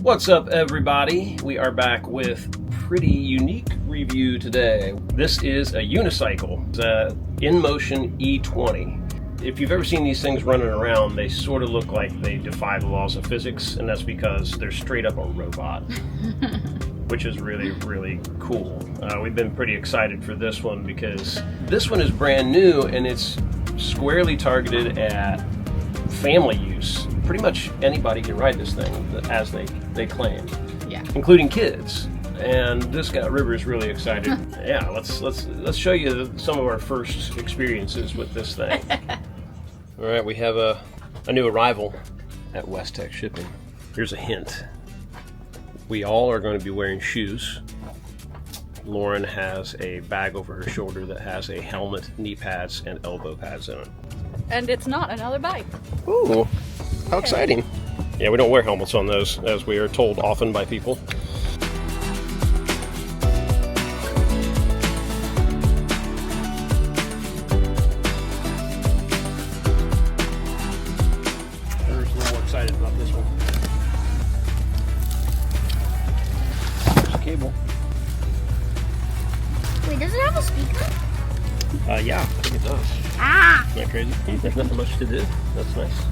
What's up, everybody? We are back with pretty unique review today. This is a unicycle. It's a InMotion E20. If you've ever seen these things running around, they sort of look like they defy the laws of physics, and that's because they're straight up a robot, which is really, really cool. We've been pretty excited for this one because this one is brand new and it's squarely targeted at family use. Pretty much anybody can ride this thing, as they claim, yeah, including kids. And this got Rivers really excited. Yeah, let's show you some of our first experiences with this thing. All right, we have a new arrival at West Tech Shipping. Here's a hint. We all are going to be wearing shoes. Lauren has a bag over her shoulder that has a helmet, knee pads, and elbow pads in it. And it's not another bike. Ooh, how exciting. Yeah, we don't wear helmets on those, as we are told often by people. We're a little more excited about this one. There's a cable. Wait, does it have a speaker? Yeah, I think it does. Ah! Isn't that crazy? There's nothing much to do. That's nice.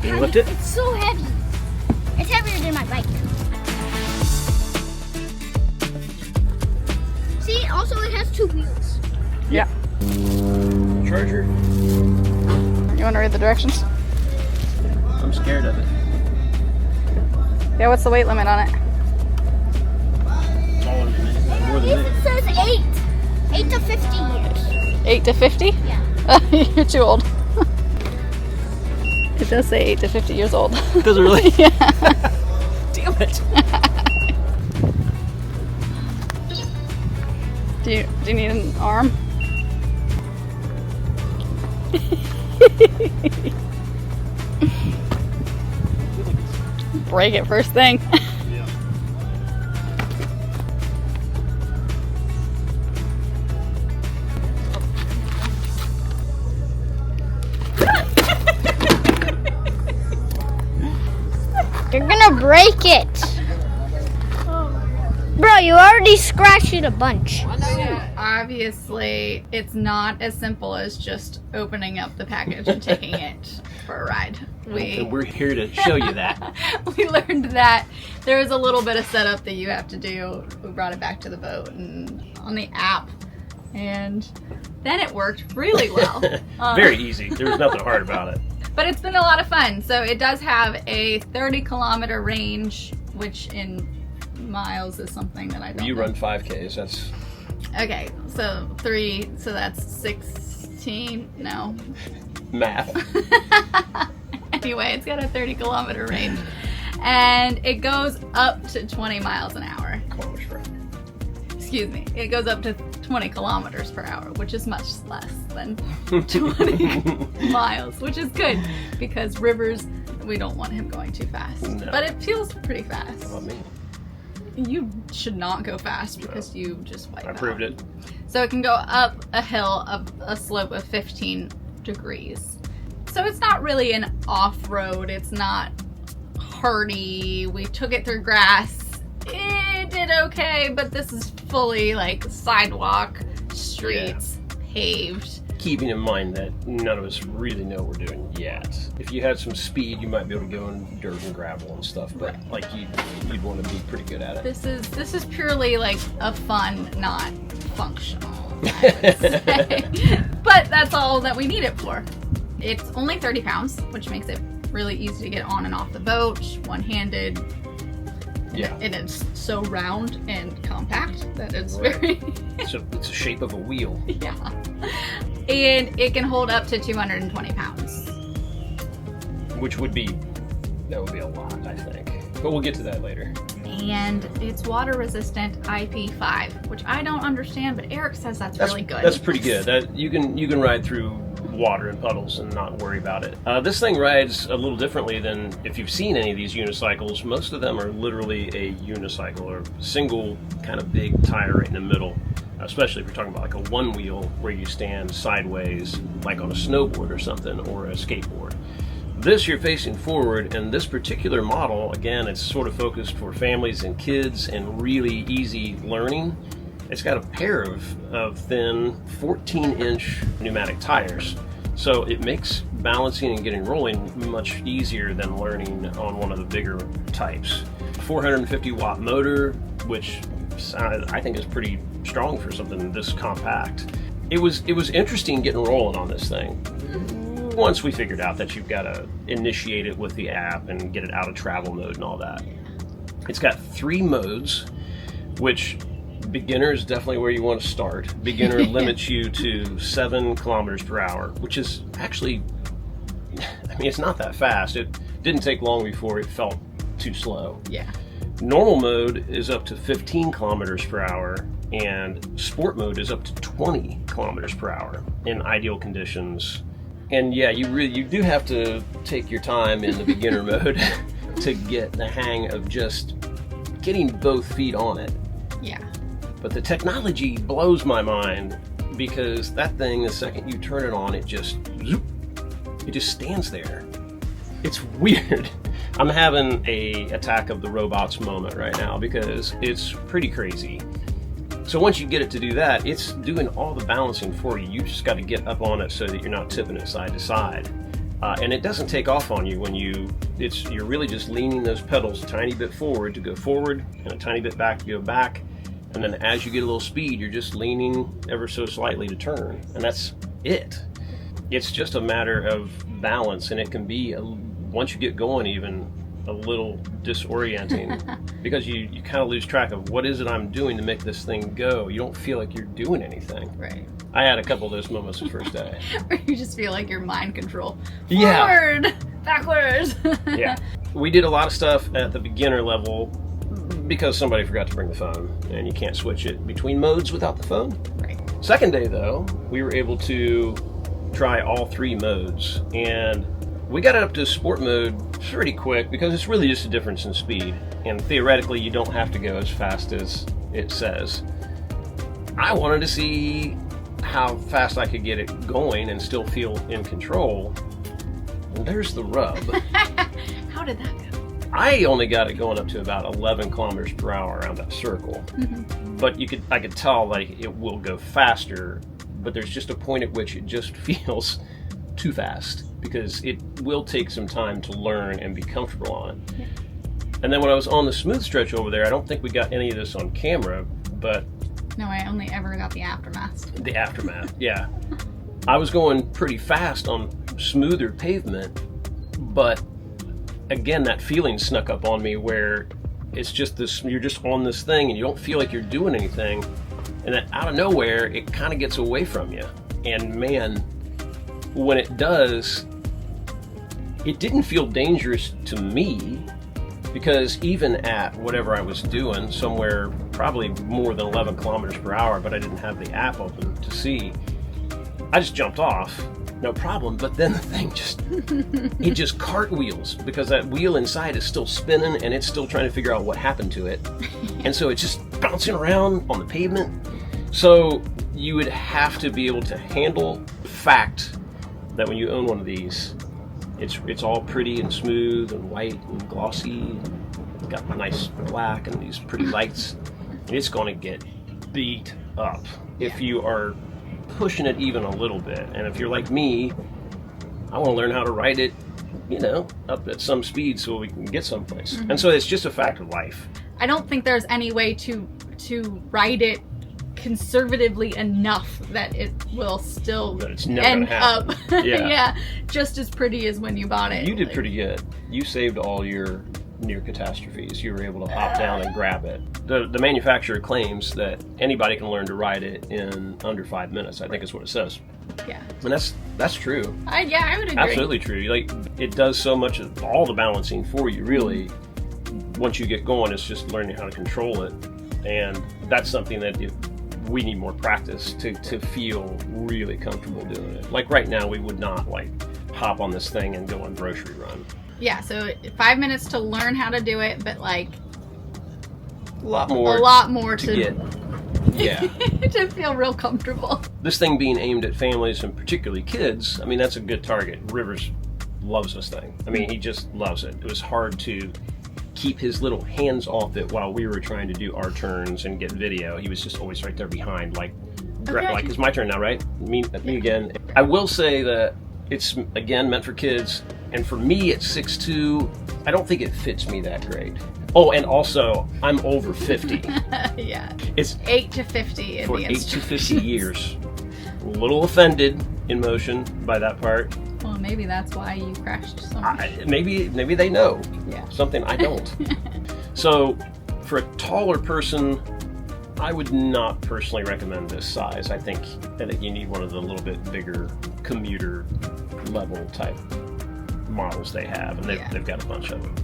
Can you lift it? It's so heavy. It's heavier than my bike. See, also it has two wheels. Yeah. Charger. You want to read the directions? I'm scared of it. Yeah, what's the weight limit on it? Taller than me. More than me. It says 8. 8 to 50 years. 8 to 50? Yeah. You're too old. It does say 8 to 50 years old. Does it really? Yeah. Damn it. Do you need an arm? Break it first thing. Yeah. You're gonna break it. Bro, you already scratched it a bunch. Obviously, it's not as simple as just opening up the package and taking it for a ride. And we're here to show you that. We learned that there is a little bit of setup that you have to do. We brought it back to the boat and on the app, and then it worked really well. Very easy. There was nothing hard about it. But it's been a lot of fun. So it does have a 30-kilometer range, which in miles is something that I don't You know. run 5Ks. That's Okay, so 3, so that's 16, no. math. Anyway, it's got a 30-kilometer range. And it goes up to 20 miles an hour. Kilometers per hour. Excuse me. It goes up to 20 kilometers per hour, which is much less than 20 miles, which is good because Rivers, we don't want him going too fast. No. But it feels pretty fast. How about me? You should not go fast because you just wipe I out. proved it. So it can go up a hill of a slope of 15 degrees. So it's not really an off-road. It's not hardy. We took it through grass. It did okay, but this is fully like sidewalk, streets, paved. Keeping in mind that none of us really know what we're doing yet. If you had some speed, you might be able to go in dirt and gravel and stuff, but Right. like you'd want to be pretty good at it. This is purely like a fun, not functional, I would say. But that's all that we need it for. It's only 30 pounds, which makes it really easy to get on and off the boat, one-handed. Yeah. And it's so round and compact that it's Right. very, So it's the shape of a wheel. yeah. And it can hold up to 220 pounds. Which would be a lot, I think. But we'll get to that later. And it's water resistant IP5, which I don't understand, but Eric says that's really good. That's pretty good. That you can ride through water and puddles and not worry about it. This thing rides a little differently than if you've seen any of these unicycles. Most of them are literally a unicycle or a single kind of big tire right in the middle. Especially if you're talking about like a one wheel where you stand sideways, like on a snowboard or something, or a skateboard. This you're facing forward, and this particular model, again, it's sort of focused for families and kids and really easy learning. It's got a pair of thin 14-inch pneumatic tires. So it makes balancing and getting rolling much easier than learning on one of the bigger types. 450 watt motor, which I think is pretty strong for something this compact. It was interesting getting rolling on this thing. Once we figured out that you've got to initiate it with the app and get it out of travel mode and all that. It's got 3 modes, which beginner is definitely where you want to start. Beginner limits you to 7 kilometers per hour, which is actually, I mean, it's not that fast. It didn't take long before it felt too slow. Yeah. Normal mode is up to 15 kilometers per hour, and sport mode is up to 20 kilometers per hour in ideal conditions. And yeah, you do have to take your time in the beginner mode to get the hang of just getting both feet on it. Yeah. But the technology blows my mind, because that thing, the second you turn it on, it just stands there. It's weird. I'm having a Attack of the Robots moment right now, because it's pretty crazy. So once you get it to do that, it's doing all the balancing for you. You just got to get up on it so that you're not tipping it side to side. And it doesn't take off on you when you're really just leaning those pedals a tiny bit forward to go forward and a tiny bit back to go back. And then as you get a little speed, you're just leaning ever so slightly to turn. And that's it. It's just a matter of balance, and it can be, once you get going, even a little disorienting because you kind of lose track of what is it I'm doing to make this thing go. You don't feel like you're doing anything. Right. I had a couple of those moments the first day. Where you just feel like you're mind control. Yeah. Forward, backwards. Yeah. We did a lot of stuff at the beginner level because somebody forgot to bring the phone, and you can't switch it between modes without the phone. Right. Second day though, we were able to try all 3 modes, and we got it up to sport mode pretty quick because it's really just a difference in speed, and theoretically you don't have to go as fast as it says. I wanted to see how fast I could get it going and still feel in control, and there's the rub. How did that go? I only got it going up to about 11 kilometers per hour around that circle. Mm-hmm. But I could tell like it will go faster, but there's just a point at which it just feels too fast, because it will take some time to learn and be comfortable on it. Yeah. And then when I was on the smooth stretch over there, I don't think we got any of this on camera, but... No, I only ever got the aftermath. The aftermath, yeah. I was going pretty fast on smoother pavement, but again, that feeling snuck up on me where it's just this, you're just on this thing and you don't feel like you're doing anything, and then out of nowhere, it kind of gets away from you. And man, when it does, it didn't feel dangerous to me, because even at whatever I was doing, somewhere probably more than 11 kilometers per hour, but I didn't have the app open to see, I just jumped off, no problem. But then the thing it just cartwheels, because that wheel inside is still spinning and it's still trying to figure out what happened to it. And so it's just bouncing around on the pavement. So you would have to be able to handle the fact that when you own one of these, it's all pretty and smooth and white and glossy. It's got nice black and these pretty lights. It's going to get beat up if you are pushing it even a little bit. And if you're like me, I want to learn how to ride it, up at some speed so we can get someplace. Mm-hmm. And so it's just a fact of life. I don't think there's any way to ride it conservatively enough that it will still end up yeah, just as pretty as when you bought it. You did pretty good. You saved all your near catastrophes. You were able to hop down and grab it. The manufacturer claims that anybody can learn to ride it in under 5 minutes. I think is what it says. Yeah. And that's true. I would agree. Absolutely true. Like, it does so much of all the balancing for you, really. Once you get going, it's just learning how to control it. And that's something that we need more practice to feel really comfortable doing it. Like right now, we would not hop on this thing and go on grocery run. Yeah, so 5 minutes to learn how to do it, but a lot more to get. Yeah. to feel real comfortable. This thing being aimed at families and particularly kids, I mean, that's a good target. River's loves this thing. I mean, he just loves it. It was hard to keep his little hands off it while we were trying to do our turns and get video. He was just always right there behind, like it's my turn now, right? Me again. I will say that it's, again, meant for kids, and for me at 6'2", I don't think it fits me that great. Oh, and also, I'm over 50. Yeah. It's 8 to 50 in for the 8 to 50 instructions. years. A little offended InMotion by that part. Well, maybe that's why you crashed so much. Maybe they know Yeah. something I don't. So, for a taller person, I would not personally recommend this size. I think you need one of the little bit bigger commuter level type models they have, and they've got a bunch of them.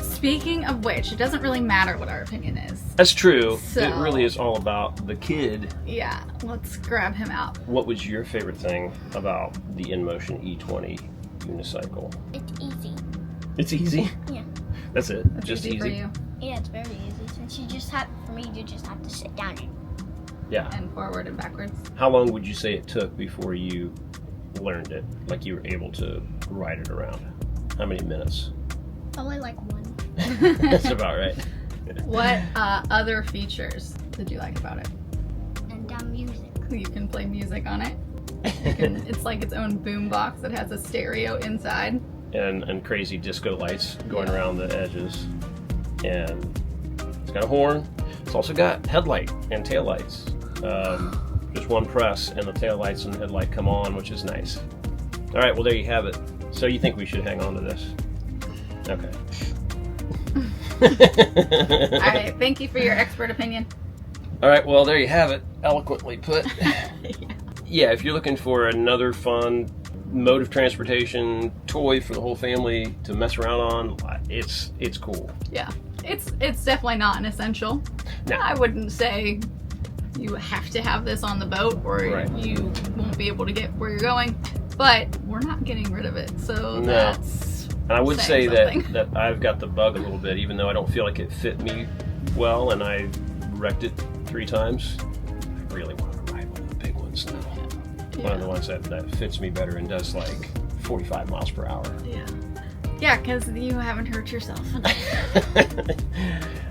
Speaking of which, it doesn't really matter what our opinion is. That's true. So, it really is all about the kid. Yeah, let's grab him out. What was your favorite thing about the InMotion E20 unicycle? It's easy. It's easy? Yeah. That's it? That's just easy for you. Yeah, it's very easy. Since you just have to sit down and Yeah. And forward and backwards. How long would you say it took before you learned it? Like you were able to ride it around? How many minutes? only like one. That's about right. What other features did you like about it? And music. You can play music on it. It's like its own boom box that has a stereo inside. And crazy disco lights going around the edges. And it's got a horn. It's also got headlight and tail lights. Just one press and the tail lights and headlight come on, which is nice. All right, well, there you have it. So you think we should hang on to this? Okay. All right, thank you for your expert opinion. All right, well, there you have it. Eloquently put. Yeah, if you're looking for another fun mode of transportation toy for the whole family to mess around on, it's cool. Yeah, it's definitely not an essential. No. I wouldn't say you have to have this on the boat or you won't be able to get where you're going, but we're not getting rid of it, so No. that's And I would say something. that I've got the bug a little bit, even though I don't feel like it fit me well, and I wrecked it 3 times. I really want to ride one of the big ones now. Yeah. One of the ones that fits me better and does like 45 miles per hour. Yeah. Yeah, because you haven't hurt yourself.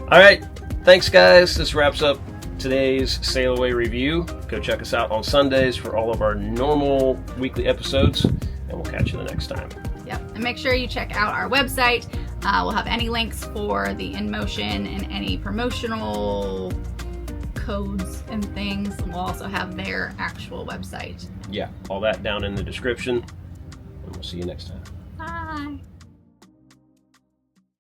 All right. Thanks, guys. This wraps up today's SailAway review. Go check us out on Sundays for all of our normal weekly episodes, and we'll catch you the next time. Yep. And make sure you check out our website. We'll have any links for the InMotion and any promotional codes and things. We'll also have their actual website. Yeah, all that down in the description, and we'll see you next time. Bye.